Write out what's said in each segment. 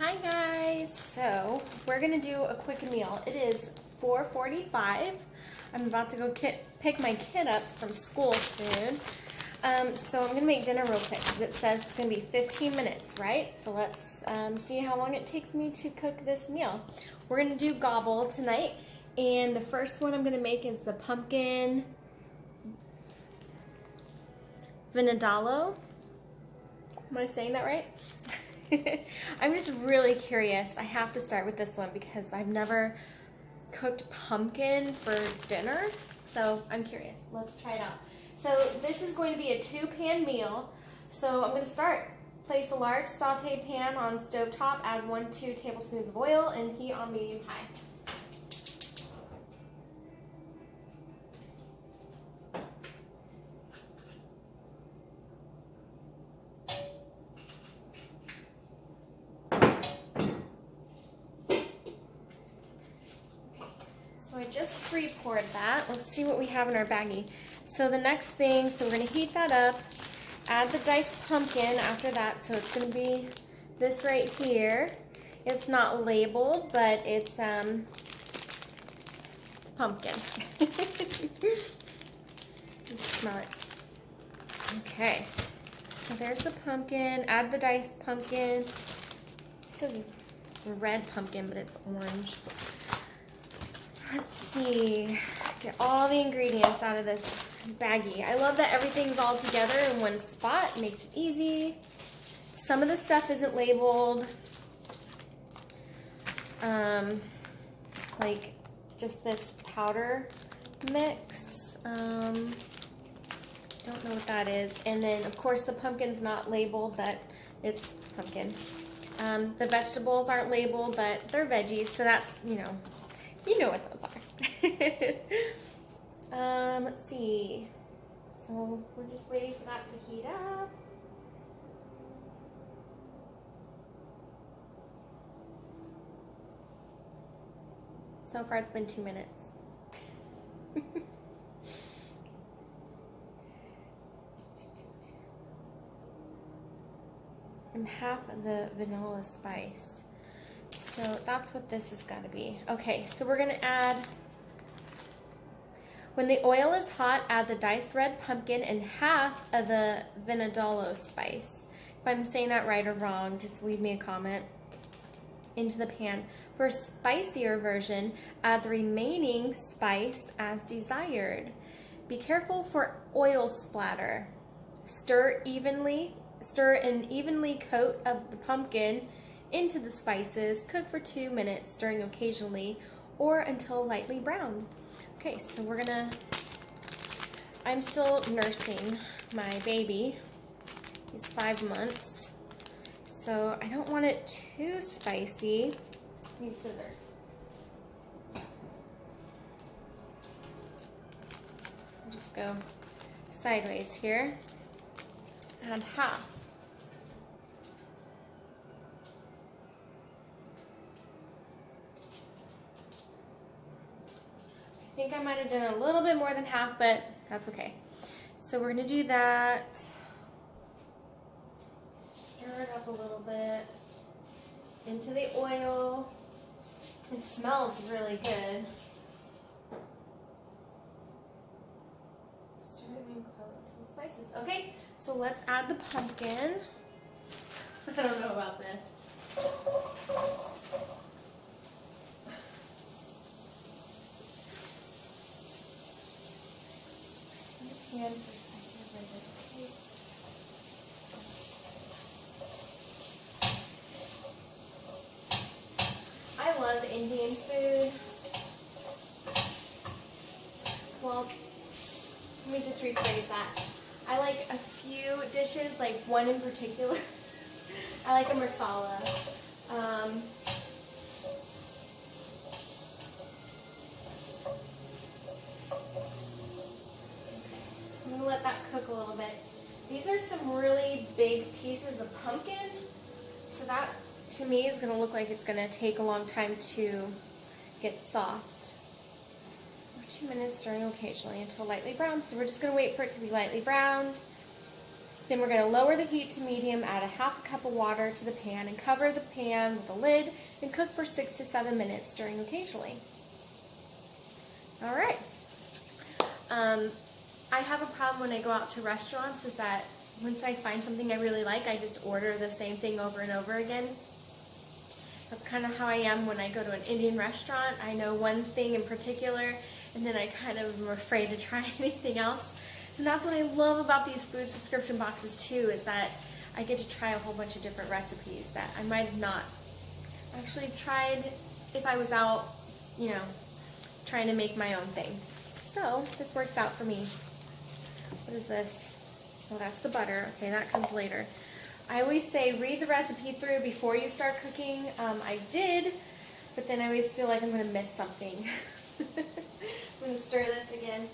Hi guys! So we're gonna do a quick meal. It is 4:45. I'm about to go pick my kid up from school soon. So I'm gonna make dinner real quick because it says it's gonna be 15 minutes, right? So let's see how long it takes me to cook this meal. We're gonna do gobble tonight, and the first one I'm gonna make is the pumpkin vinadalo. Am I saying that right? I'm just really curious. I have to start with this one because I've never cooked pumpkin for dinner, so I'm curious. Let's try it out. So this is going to be a 2-pan meal. So I'm going to start. Place a large saute pan on stovetop, add 1-2 tablespoons of oil, and heat on medium-high. So I just pre-poured that. Let's see what we have in our baggie. So the next thing, so we're gonna heat that up, add the diced pumpkin after that. So it's gonna be this right here. It's not labeled, but it's pumpkin. Smell it. Okay, so there's the pumpkin. Add the diced pumpkin. So red pumpkin, but it's orange. Let's see, get all the ingredients out of this baggie. I love that everything's all together in one spot. It makes it easy. Some of the stuff isn't labeled, like just this powder mix. Don't know what that is. And then of course the pumpkin's not labeled, but it's pumpkin. The vegetables aren't labeled, but they're veggies, so that's, you know what those are. Let's see. So we're just waiting for that to heat up. So far it's been 2 minutes. And half of the vanilla spice. So that's what this has got to be. Okay, so we're gonna add, when the oil is hot, add the diced red pumpkin and half of the vinadalo spice. If I'm saying that right or wrong, just leave me a comment. Into the pan. For a spicier version, add the remaining spice as desired. Be careful for oil splatter. Stir and evenly coat of the pumpkin into the spices. Cook for 2 minutes, stirring occasionally or until lightly brown. Okay, so I'm still nursing my baby. He's 5 months. So I don't want it too spicy. I need scissors. I'll just go sideways here. Add half. I think I might have done a little bit more than half, but that's okay. So we're gonna do that. Stir it up a little bit into the oil. It smells really good. Stir it and coat into the spices. Okay, so let's add the pumpkin. I don't know about this. Pan for spicy flavor. I love Indian food. Well, let me just rephrase that. I like a few dishes, like one in particular. I like a marsala. I'm gonna let that cook a little bit. These are some really big pieces of pumpkin, so that to me is gonna look like it's gonna take a long time to get soft. For 2 minutes, stirring occasionally until lightly brown. So we're just gonna wait for it to be lightly browned. Then we're going to lower the heat to medium, add a half a cup of water to the pan, and cover the pan with a lid and cook for 6 to 7 minutes, stirring occasionally. All right. I have a problem when I go out to restaurants is that once I find something I really like, I just order the same thing over and over again. That's kind of how I am when I go to an Indian restaurant. I know one thing in particular, and then I kind of am afraid to try anything else. And that's what I love about these food subscription boxes too, is that I get to try a whole bunch of different recipes that I might have not actually tried if I was out, you know, trying to make my own thing. So this works out for me. What is this? Oh, that's the butter. Okay, that comes later. I always say read the recipe through before you start cooking. I did, but then I always feel like I'm going to miss something. I'm going to stir this again.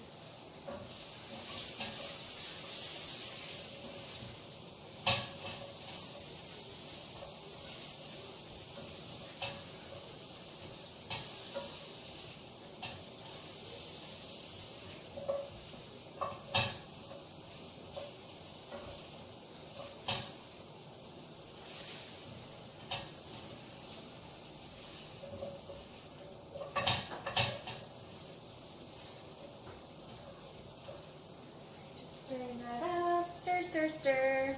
Stir, stir.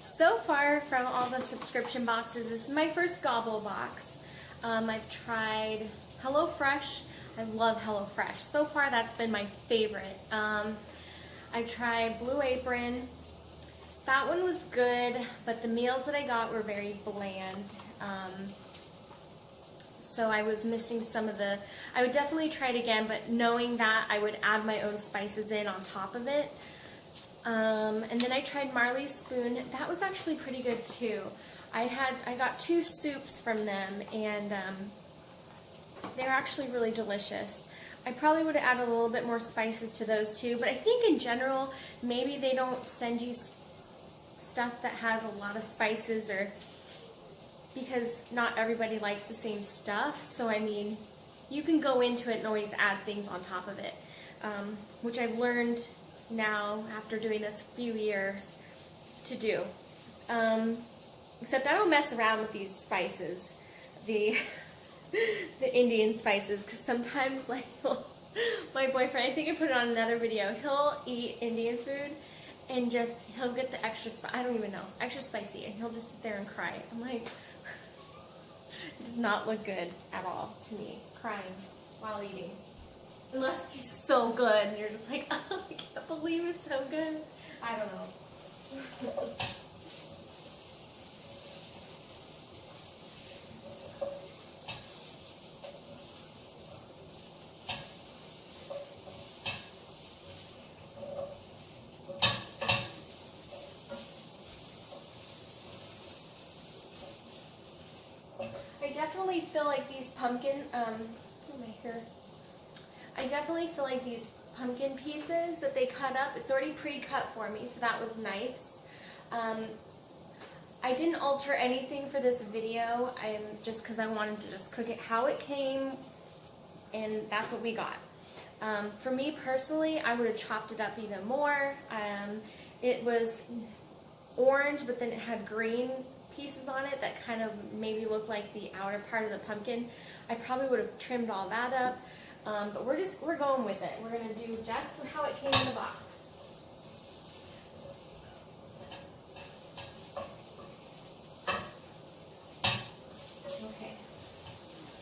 So far from all the subscription boxes, this is my first Gobble box. I've tried HelloFresh. I love HelloFresh. So far that's been my favorite. I tried Blue Apron. That one was good, but the meals that I got were very bland. So I was missing some of the, I would definitely try it again, but knowing that I would add my own spices in on top of it. And then I tried Marley's Spoon. That was actually pretty good too. I got 2 soups from them, and they're actually really delicious. I probably would have added a little bit more spices to those too, but I think in general, maybe they don't send you stuff that has a lot of spices, or because not everybody likes the same stuff. So I mean, you can go into it and always add things on top of it, which I've learned now after doing this a few years to do. Except I don't mess around with these spices, the Indian spices, because sometimes, like, my boyfriend, I think I put it on another video, he'll eat Indian food and just, he'll get the extra, I don't even know, extra spicy, and he'll just sit there and cry. I'm like, it does not look good at all to me, crying while eating. Unless it's just so good, and you're just like, oh, I can't believe it's so good. I don't know. I definitely feel like these pumpkin, I definitely feel like these pumpkin pieces that they cut up, it's already pre-cut for me, so that was nice. I didn't alter anything for this video, just because I wanted to just cook it how it came, and that's what we got. For me personally, I would have chopped it up even more. It was orange, but then it had green pieces on it that kind of maybe looked like the outer part of the pumpkin. I probably would have trimmed all that up. But we're going with it. We're going to do just how it came in the box. Okay.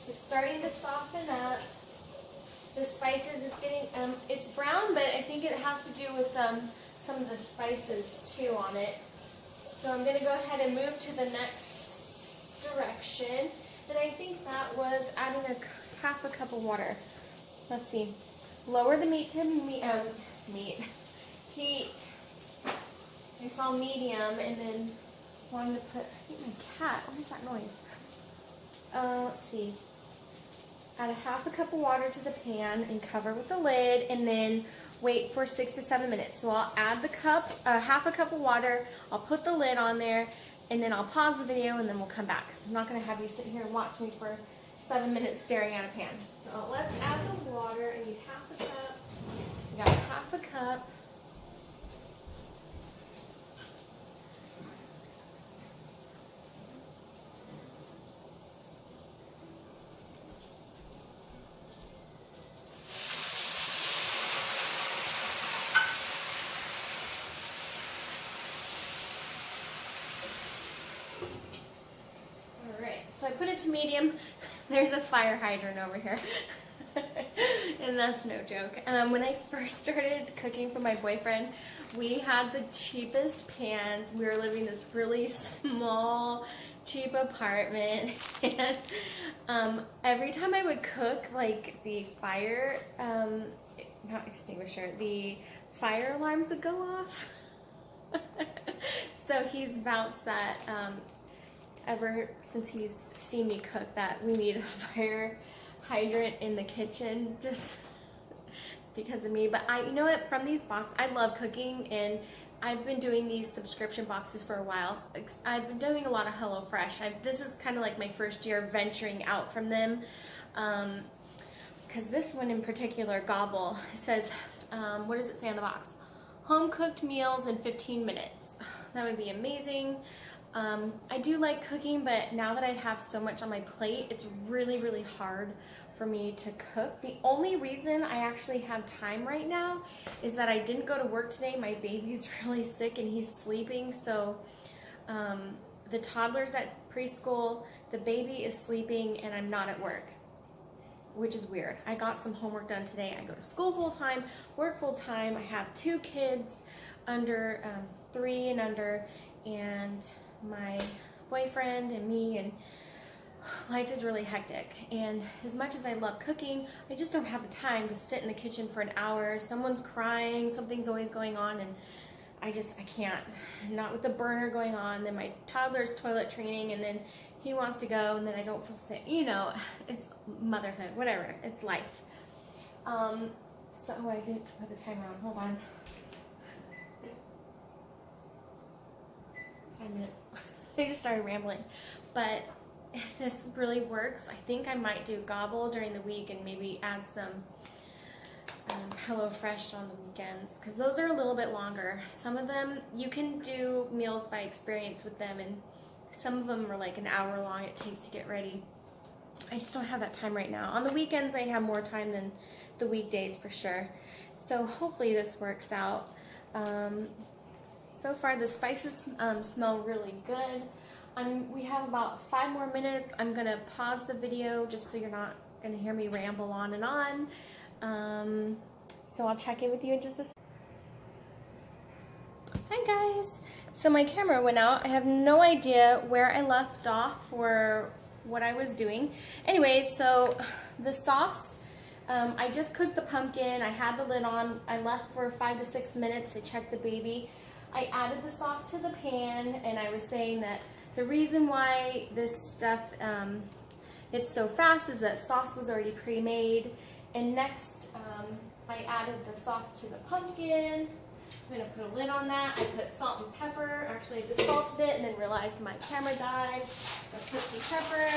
It's starting to soften up. The spices, it's getting, it's brown, but I think it has to do with some of the spices too on it. So I'm going to go ahead and move to the next direction. And I think that was adding half a cup of water. Let's see. Lower the meat to heat. I saw medium, and then wanted to put, I think my cat, what is that noise? Let's see. Add a half a cup of water to the pan and cover with the lid, and then wait for 6 to 7 minutes. So I'll add the half a cup of water, I'll put the lid on there, and then I'll pause the video, and then we'll come back. I'm not going to have you sit here and watch me for 7 minutes staring at a pan. So let's add the water. I need half a cup. We got half a cup. put it to medium. There's a fire hydrant over here. And that's no joke. When I first started cooking for my boyfriend, we had the cheapest pans. We were living in this really small, cheap apartment, and every time I would cook, like the fire, not extinguisher, the fire alarms would go off. So he's vouched that ever since he's seen me cook that we need a fire hydrant in the kitchen just because of me. But you know what, from these boxes, I love cooking, and I've been doing these subscription boxes for a while. I've been doing a lot of HelloFresh. This is kind of like my first year venturing out from them, because this one in particular, Gobble, says, what does it say on the box? Home cooked meals in 15 minutes. That would be amazing. I do like cooking, but now that I have so much on my plate, it's really, really hard for me to cook. The only reason I actually have time right now is that I didn't go to work today. My baby's really sick and he's sleeping, so the toddler's at preschool, the baby is sleeping, and I'm not at work, which is weird. I got some homework done today. I go to school full-time, work full-time. I have 2 kids under 3 and under, and my boyfriend and me, and life is really hectic. And as much as I love cooking, I just don't have the time to sit in the kitchen for an hour. Someone's crying, something's always going on, and I can't. Not with the burner going on, then my toddler's toilet training, and then he wants to go, and then I don't feel sick. You know, it's motherhood, whatever, it's life. So I didn't put the timer on, hold on. 5 minutes. I just started rambling. But if this really works, I think I might do Gobble during the week and maybe add some HelloFresh on the weekends, because those are a little bit longer. Some of them, you can do meals by experience with them, and some of them are like an hour long it takes to get ready. I just don't have that time right now. On the weekends, I have more time than the weekdays for sure. So hopefully this works out. So far the spices smell really good. We have about 5 more minutes. I'm gonna pause the video just so you're not gonna hear me ramble on and on. So I'll check in with you in just a second. Hi guys. So my camera went out. I have no idea where I left off or what I was doing. Anyways, so the sauce, I just cooked the pumpkin. I had the lid on. I left for 5 to 6 minutes to check the baby. I added the sauce to the pan, and I was saying that the reason why this stuff, it's so fast is that sauce was already pre-made. And next, I added the sauce to the pumpkin. I'm gonna put a lid on that. I put salt and pepper. Actually, I just salted it and then realized my camera died. I put some pepper.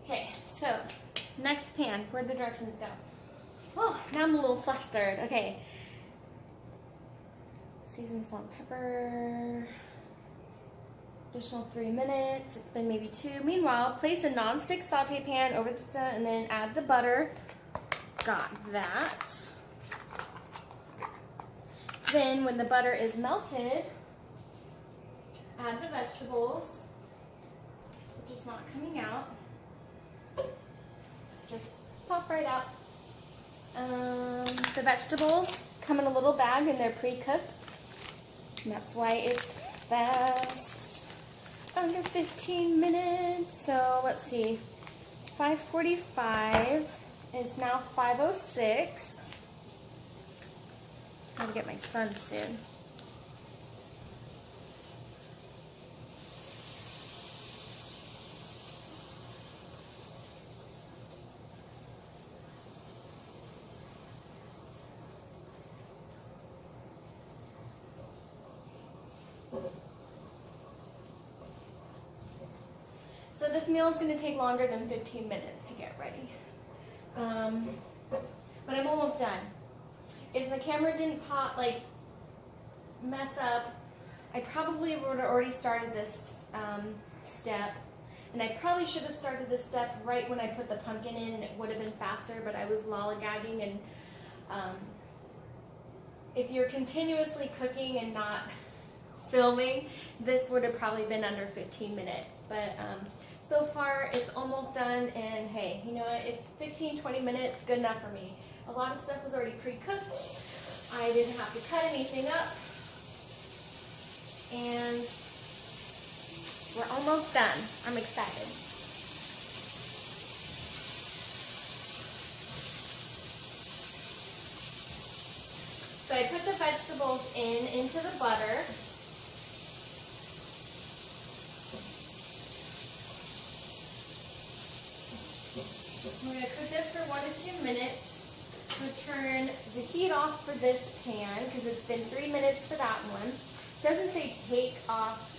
Okay, so next pan. Where'd the directions go? Oh, now I'm a little flustered. Okay. Season salt and pepper. Additional 3 minutes. It's been maybe 2. Meanwhile, place a non-stick saute pan over the stove and then add the butter. Got that. Then when the butter is melted, add the vegetables. They're just not coming out. Just pop right out. The vegetables come in a little bag and they're pre-cooked. And that's why it's fast. Under 15 minutes. So let's see. 5:45. It's now 5:06. I'm gonna get my son soon. So this meal is going to take longer than 15 minutes to get ready. But I'm almost done. If the camera didn't mess up, I probably would have already started this step. And I probably should have started this step right when I put the pumpkin in, and it would have been faster, but I was lollygagging and If you're continuously cooking and not filming, this would have probably been under 15 minutes. But so far, it's almost done, and hey, you know what? It's 15-20 minutes, good enough for me. A lot of stuff was already pre-cooked. I didn't have to cut anything up. And we're almost done. I'm excited. So I put the vegetables into the butter. We're going to cook this for 1 to 2 minutes. I'm going to turn the heat off for this pan because it's been 3 minutes for that one. It doesn't say take off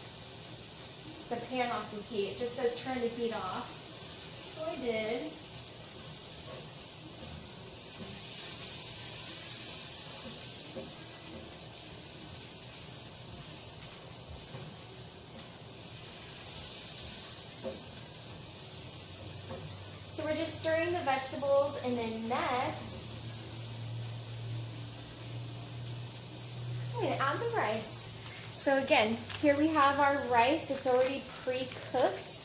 the pan off the heat. It just says turn the heat off. So I did. So we're just stirring the vegetables, and then next, I'm going to add the rice. So again, here we have our rice. It's already pre-cooked.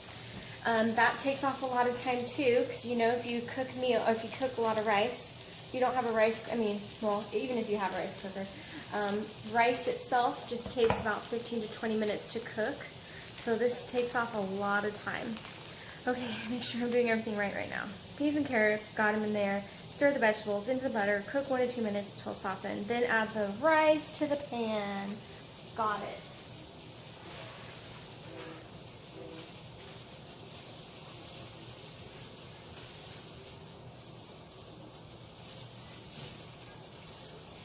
That takes off a lot of time too, because you know if you cook a lot of rice, you don't have a rice, well, even if you have a rice cooker, rice itself just takes about 15 to 20 minutes to cook. So this takes off a lot of time. Okay, make sure I'm doing everything right now. Peas and carrots, got them in there. Stir the vegetables into the butter, cook 1 to 2 minutes until softened. Then add the rice to the pan. Got it.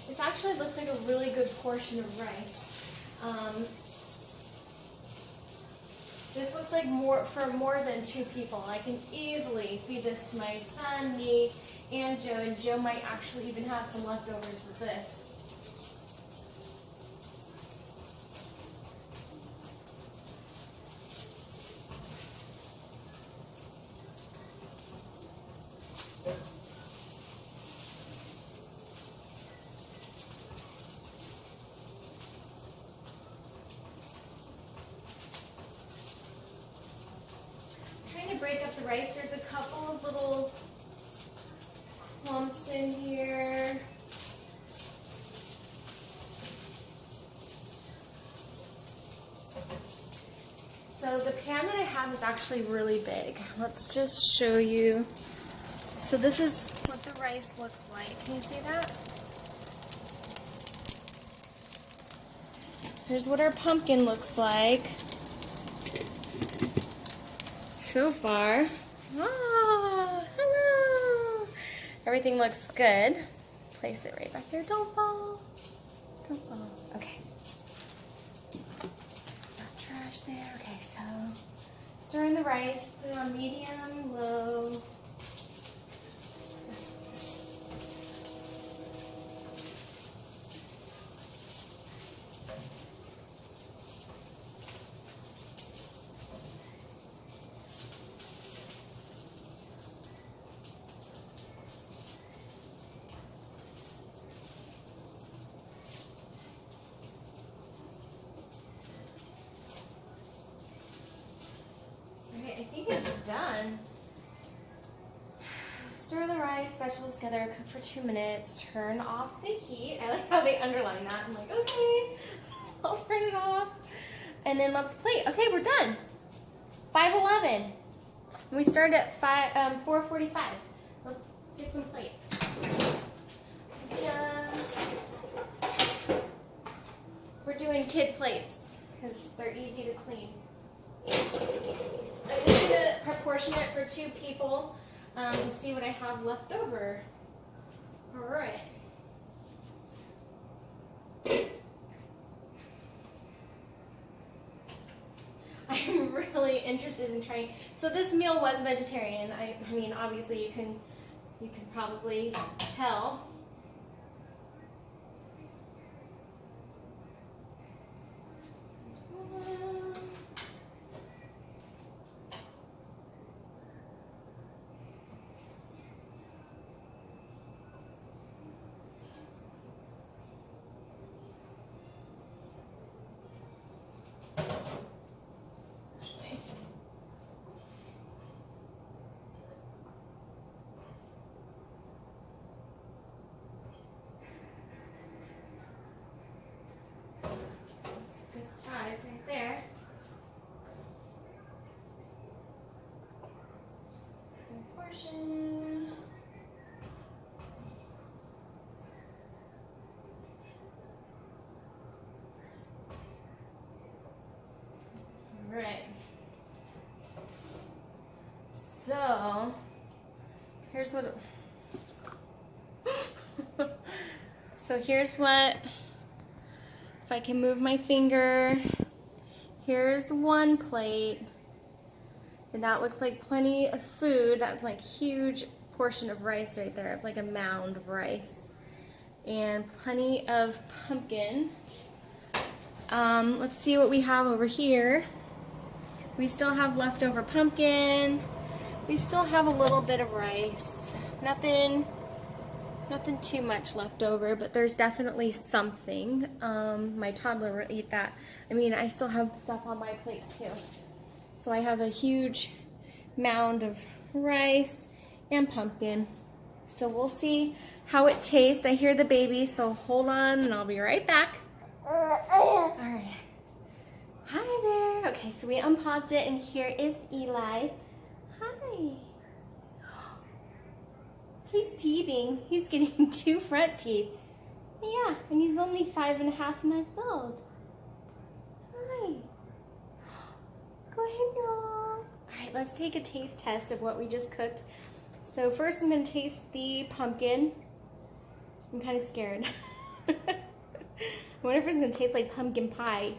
This actually looks like a really good portion of rice. This looks like for more than 2 people. I can easily feed this to my son, me, and Joe. And Joe might actually even have some leftovers with this. Break up the rice. There's a couple of little clumps in here. So the pan that I have is actually really big. Let's just show you. So this is what the rice looks like. Can you see that? Here's what our pumpkin looks like. So far. Ah, hello. Everything looks good. Place it right back there. Don't fall. Don't fall. Okay. Not trash there. Okay, so stir in the rice. Put it on medium, low. I think it's done. Stir the rice, vegetables together, cook for 2 minutes, turn off the heat. I like how they underline that. I'm like, okay, I'll turn it off. And then let's plate. Okay, we're done. 5:11. We started at 4:45. Let's get some plates. We're doing kid plates because they're easy to clean. I'm just going to proportion it for 2 people and see what I have left over. All right. I'm really interested in trying. So this meal was vegetarian. I mean, obviously you can probably tell. section. All right. So, here's what. So here's what. If I can move my finger, here's one plate. And that looks like plenty of food. That's like a huge portion of rice right there. It's like a mound of rice. And plenty of pumpkin. Let's see what we have over here. We still have leftover pumpkin. We still have a little bit of rice. Nothing too much left over, but there's definitely something. My toddler will eat that. I mean, I still have stuff on my plate too. So I have a huge mound of rice and pumpkin. So we'll see how it tastes. I hear the baby, so hold on and I'll be right back. All right. Hi there. Okay, so we unpaused it and here is Eli. Hi. He's teething. He's getting 2 front teeth. Yeah, and he's only 5.5 months old. Hi. Go ahead, no. All right, let's take a taste test of what we just cooked. So first I'm gonna taste the pumpkin. I'm kind of scared. I wonder if it's gonna taste like pumpkin pie.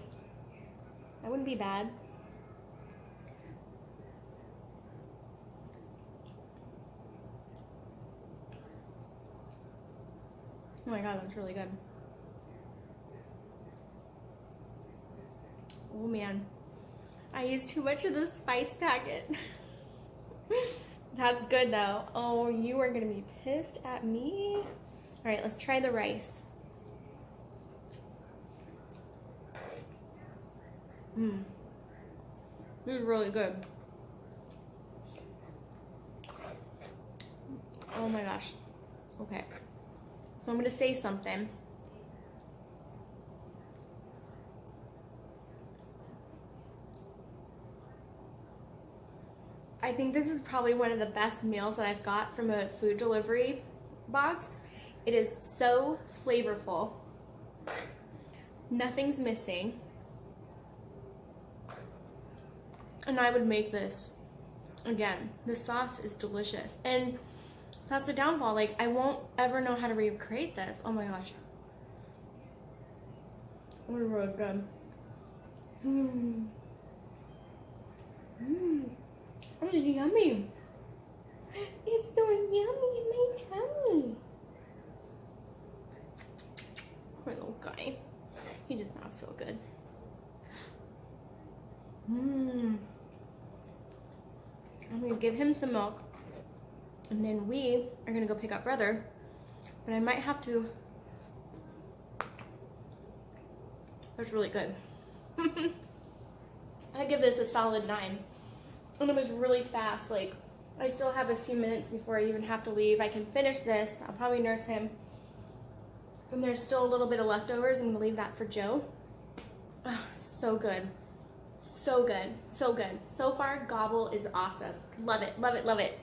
That wouldn't be bad. Oh my god, that's really good. Oh man, I used too much of the spice packet. That's good though. Oh, you are gonna be pissed at me. All right, let's try the rice. This is really good. Oh my gosh. Okay. So I'm going to say something. I think this is probably one of the best meals that I've got from a food delivery box. It is so flavorful. Nothing's missing. And I would make this again. The sauce is delicious. And that's the downfall. Like, I won't ever know how to recreate this. Oh my gosh. It's really good. It's yummy. It's so yummy in my tummy. Poor little guy. He does not feel good. I'm gonna give him some milk. And then we are gonna go pick up brother, but I might have to. That's really good. I give this a solid 9. And it was really fast. Like, I still have a few minutes before I even have to leave. I can finish this. I'll probably nurse him. And there's still a little bit of leftovers. I'm gonna leave that for Joe. Oh, so good. So good. So good. So far, Gobble is awesome. Love it. Love it. Love it.